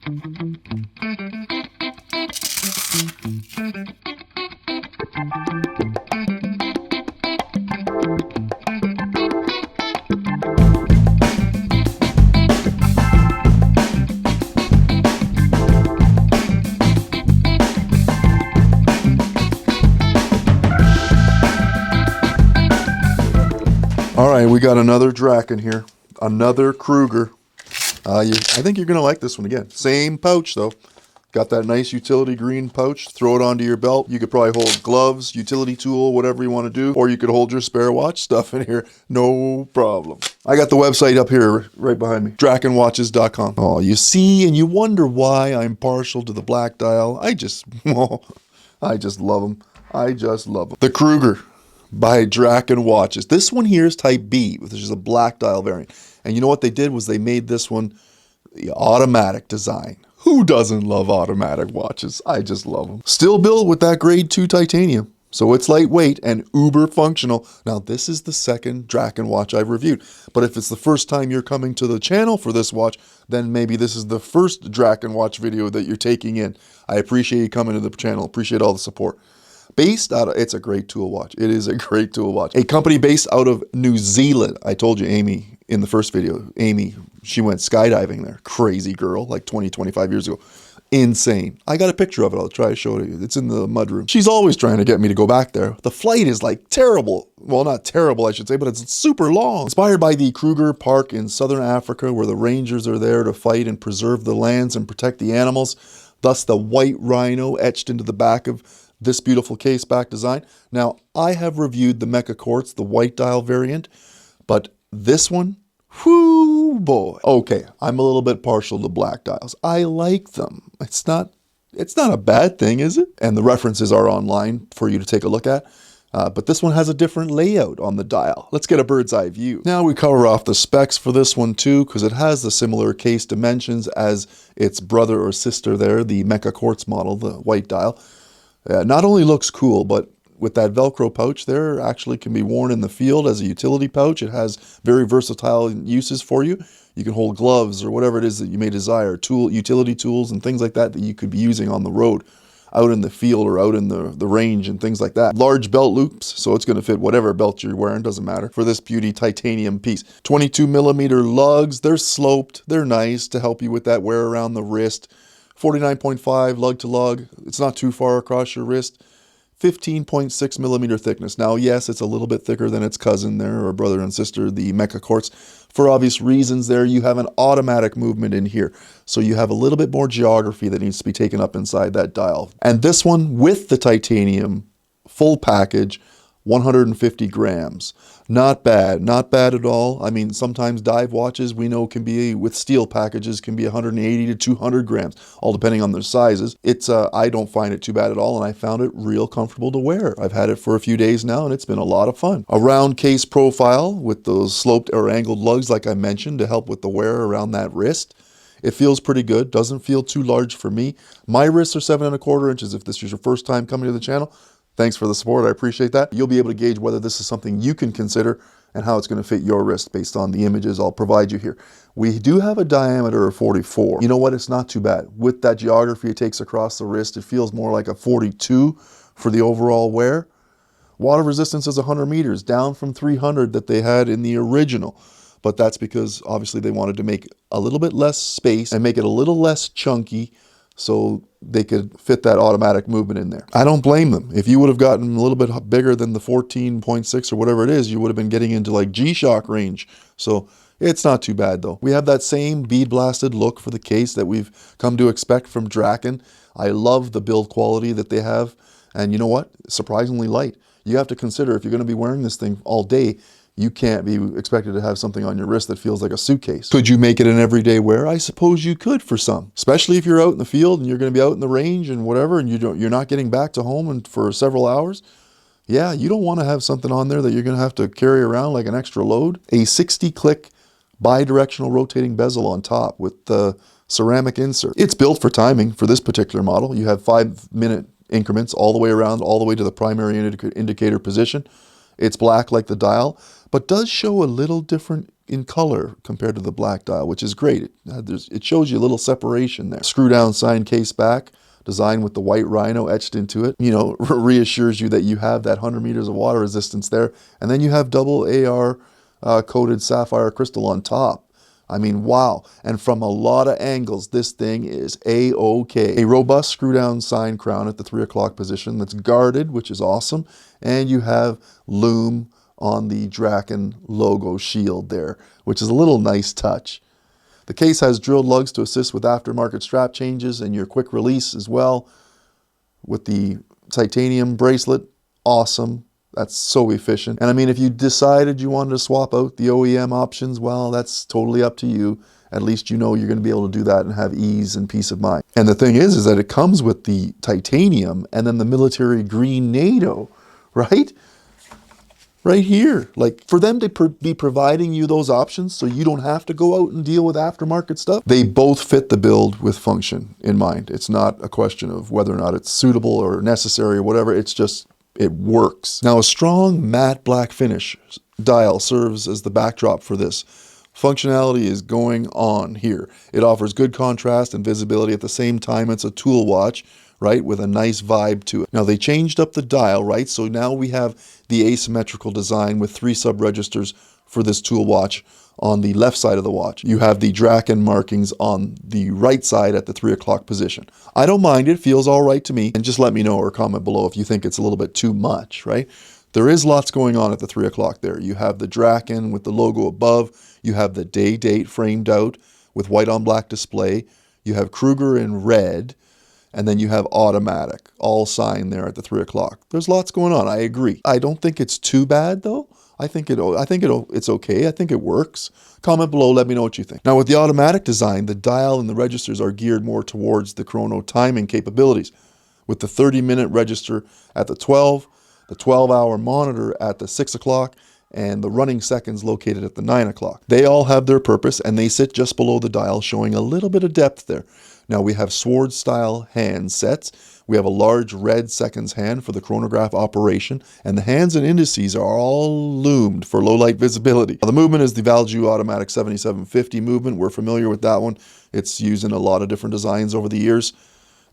All right, we got another DRAKEN here, another Krueger. I think you're gonna like this one again. Same pouch though. Got that nice utility green pouch. Throw it onto your belt. You could probably hold gloves, utility tool, whatever you want to do, or you could hold your spare watch stuff in here. No problem. I got the website up here right behind me, DRAKENwatches.com. Oh, you see, and you wonder why I'm partial to the black dial. I just love them. I just love them. The Krueger by DRAKEN Watches. This one here is Type B, which is a black dial variant. And you know what they did was they made this one the automatic design. Who doesn't love automatic watches? I just love them. Still built with that grade 2 titanium. So it's lightweight and uber functional. Now this is the second DRAKEN watch I've reviewed. But if it's the first time you're coming to the channel for this watch, then maybe this is the first DRAKEN watch video that you're taking in. I appreciate you coming to the channel. Appreciate all the support. Based out of, it's a great tool watch. It is a great tool watch. A company based out of New Zealand. I told you Amy in the first video. Amy, she went skydiving there. Crazy girl, like 20, 25 years ago. Insane. I got a picture of it. I'll try to show it to you. It's in the mudroom. She's always trying to get me to go back there. The flight is like terrible. Well, not terrible, I should say, but it's super long. Inspired by the Krueger Park in southern Africa, where the rangers are there to fight and preserve the lands and protect the animals. Thus, the white rhino etched into the back of this beautiful case back design. Now, I have reviewed the Mecha Quartz, the white dial variant, but this one, whoo boy. Okay, I'm a little bit partial to black dials. I like them. It's not a bad thing, is it? And the references are online for you to take a look at. But this one has a different layout on the dial. Let's get a bird's eye view. Now we cover off the specs for this one too, because it has the similar case dimensions as its brother or sister there, the Mecha Quartz model, the white dial. Not only looks cool, but with that Velcro pouch there, actually can be worn in the field as a utility pouch. It has very versatile uses for you. You can hold gloves or whatever it is that you may desire, utility tools and things like that that you could be using on the road, out in the field or out in the range and things like that. Large belt loops, so it's going to fit whatever belt you're wearing, doesn't matter, for this beauty titanium piece. 22mm lugs, they're sloped, they're nice to help you with that wear around the wrist. 49.5 lug to lug, it's not too far across your wrist. 15.6mm thickness. Now, yes, it's a little bit thicker than its cousin there, or brother and sister, the Mecha Quartz. For obvious reasons there, you have an automatic movement in here. So you have a little bit more geography that needs to be taken up inside that dial. And this one with the titanium, full package, 150 grams. Not bad at all. I mean, sometimes dive watches we know can be, with steel packages, can be 180 to 200 grams, all depending on their sizes. I don't find it too bad at all, and I found it real comfortable to wear. I've had it for a few days now, and it's been a lot of fun. A round case profile with those sloped or angled lugs, like I mentioned, to help with the wear around that wrist. It feels pretty good, doesn't feel too large for me. My wrists are 7¼ inches if this is your first time coming to the channel. Thanks for the support, I appreciate that. You'll be able to gauge whether this is something you can consider and how it's going to fit your wrist based on the images I'll provide you here. We do have a diameter of 44. You know what, it's not too bad. With that geography it takes across the wrist, it feels more like a 42 for the overall wear. Water resistance is 100 meters, down from 300 that they had in the original. But that's because obviously they wanted to make a little bit less space and make it a little less chunky so they could fit that automatic movement in there. I don't blame them. If you would have gotten a little bit bigger than the 14.6 or whatever it is, you would have been getting into like G-Shock range. So it's not too bad though. We have that same bead blasted look for the case that we've come to expect from DRAKEN. I love the build quality that they have. And you know what? Surprisingly light. You have to consider if you're going to be wearing this thing all day, you can't be expected to have something on your wrist that feels like a suitcase. Could you make it an everyday wear? I suppose you could for some, especially if you're out in the field and you're going to be out in the range and whatever, and you're not getting back to home for several hours. Yeah, you don't want to have something on there that you're going to have to carry around like an extra load. A 60-click bi-directional rotating bezel on top with the ceramic insert. It's built for timing for this particular model. You have 5-minute increments all the way around, all the way to the primary indicator position. It's black like the dial, but does show a little different in color compared to the black dial, which is great. It shows you a little separation there. Screw down sign case back, designed with the white rhino etched into it, you know, reassures you that you have that 100 meters of water resistance there. And then you have double AR coated sapphire crystal on top. I mean, wow. And from a lot of angles, this thing is A-OK. A robust screw down sign crown at the 3 o'clock position that's guarded, which is awesome. And you have lume on the DRAKEN logo shield there, which is a little nice touch. The case has drilled lugs to assist with aftermarket strap changes and your quick release as well. With the titanium bracelet, awesome. That's so efficient. And I mean, if you decided you wanted to swap out the OEM options, well, that's totally up to you. At least you know you're going to be able to do that and have ease and peace of mind. And the thing is that it comes with the titanium and then the military green NATO, right? Right here. Like, for them to be providing you those options so you don't have to go out and deal with aftermarket stuff, they both fit the build with function in mind. It's not a question of whether or not it's suitable or necessary or whatever. It's just, it works. Now, a strong matte black finish dial serves as the backdrop for this. Functionality is going on here. It offers good contrast and visibility at the same time. It's a tool watch, right, with a nice vibe to it. Now, they changed up the dial, right? So now we have the asymmetrical design with 3 sub-registers for this tool watch on the left side of the watch. You have the DRAKEN markings on the right side at the 3 o'clock position. I don't mind it, feels all right to me. And just let me know or comment below if you think it's a little bit too much, right? There is lots going on at the 3 o'clock there. You have the DRAKEN with the logo above. You have the day date framed out with white on black display. You have Krueger in red. And then you have automatic, all signed there at the 3 o'clock. There's lots going on, I agree. I don't think it's too bad though. It's okay. I think it works. Comment below, let me know what you think. Now, with the automatic design, the dial and the registers are geared more towards the chrono timing capabilities, with the 30-minute register at the 12, the 12-hour monitor at the 6 o'clock, and the running seconds located at the 9 o'clock. They all have their purpose, and they sit just below the dial, showing a little bit of depth there. Now, we have sword-style hand sets. We have a large red seconds hand for the chronograph operation, and the hands and indices are all loomed for low-light visibility. Now, the movement is the Valjoux Automatic 7750 movement. We're familiar with that one. It's used in a lot of different designs over the years.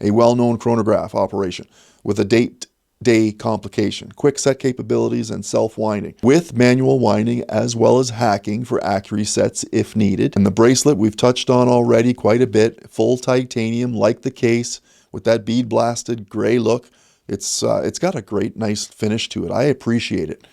A well-known chronograph operation with a day complication, quick set capabilities, and self-winding, with manual winding as well as hacking for accuracy sets if needed. And the bracelet we've touched on already quite a bit, full titanium like the case with that bead blasted gray look. It's got a great nice finish to it. I appreciate it.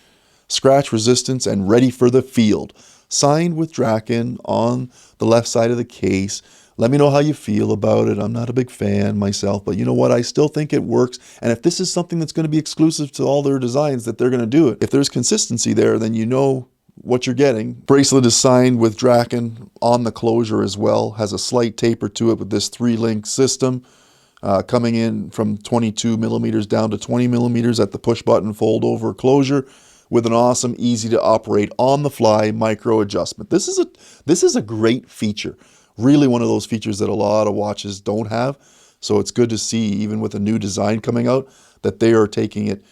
Scratch resistance and ready for the field. Signed with DRAKEN on the left side of the case. Let me know how you feel about it. I'm not a big fan myself, but you know what? I still think it works. And if this is something that's going to be exclusive to all their designs, that they're going to do it. If there's consistency there, then you know what you're getting. Bracelet is signed with DRAKEN on the closure as well. Has a slight taper to it with this 3-link system. Coming in from 22 millimeters down to 20 millimeters at the push button fold over closure, with an awesome, easy to operate on the fly micro adjustment. This is a great feature. Really one of those features that a lot of watches don't have. So it's good to see, even with a new design coming out, that they are taking it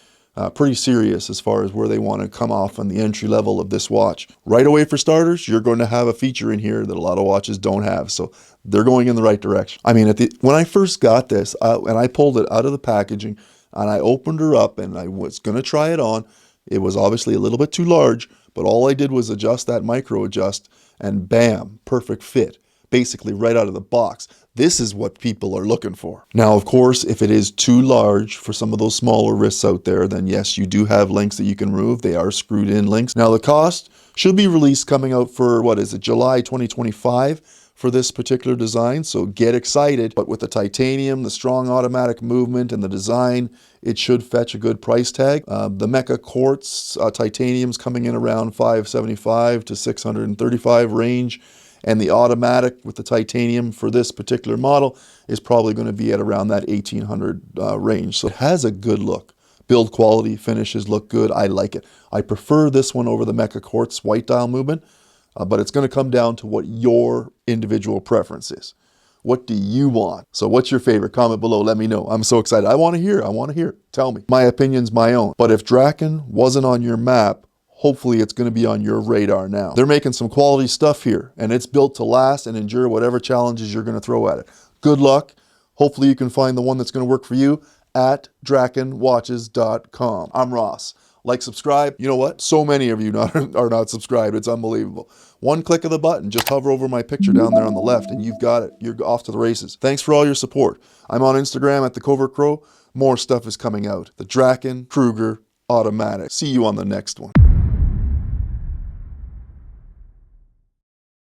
pretty serious as far as where they want to come off on the entry level of this watch. Right away, for starters, you're going to have a feature in here that a lot of watches don't have. So they're going in the right direction. I mean, when I first got this, and I pulled it out of the packaging, and I opened her up, and I was going to try it on, it was obviously a little bit too large, but all I did was adjust that micro adjust, and bam, perfect fit. Basically right out of the box. This is what people are looking for. Now, of course, if it is too large for some of those smaller wrists out there, then yes, you do have links that you can remove. They are screwed in links. Now, the cost should be released coming out for, what is it, July 2025 for this particular design. So get excited. But with the titanium, the strong automatic movement, and the design, it should fetch a good price tag. The Mecha Quartz titanium's coming in around $575 to $635 range. And the automatic with the titanium for this particular model is probably going to be at around that 1800 range. So it has a good look. Build quality, finishes look good. I like it. I prefer this one over the Mecha Quartz white dial movement, but it's going to come down to what your individual preference is. What do you want? So what's your favorite? Comment below. Let me know. I'm so excited. I want to hear. Tell me. My opinion's my own. But if Draken wasn't on your map, hopefully it's going to be on your radar now. They're making some quality stuff here, and it's built to last and endure whatever challenges you're going to throw at it. Good luck. Hopefully you can find the one that's going to work for you at drakenwatches.com. I'm Ross. Like, subscribe. You know what? So many of you are not subscribed. It's unbelievable. One click of the button, just hover over my picture down there on the left, and you've got it. You're off to the races. Thanks for all your support. I'm on Instagram at TheCovertCrow. More stuff is coming out. The DRAKEN Kruger Automatic. See you on the next one.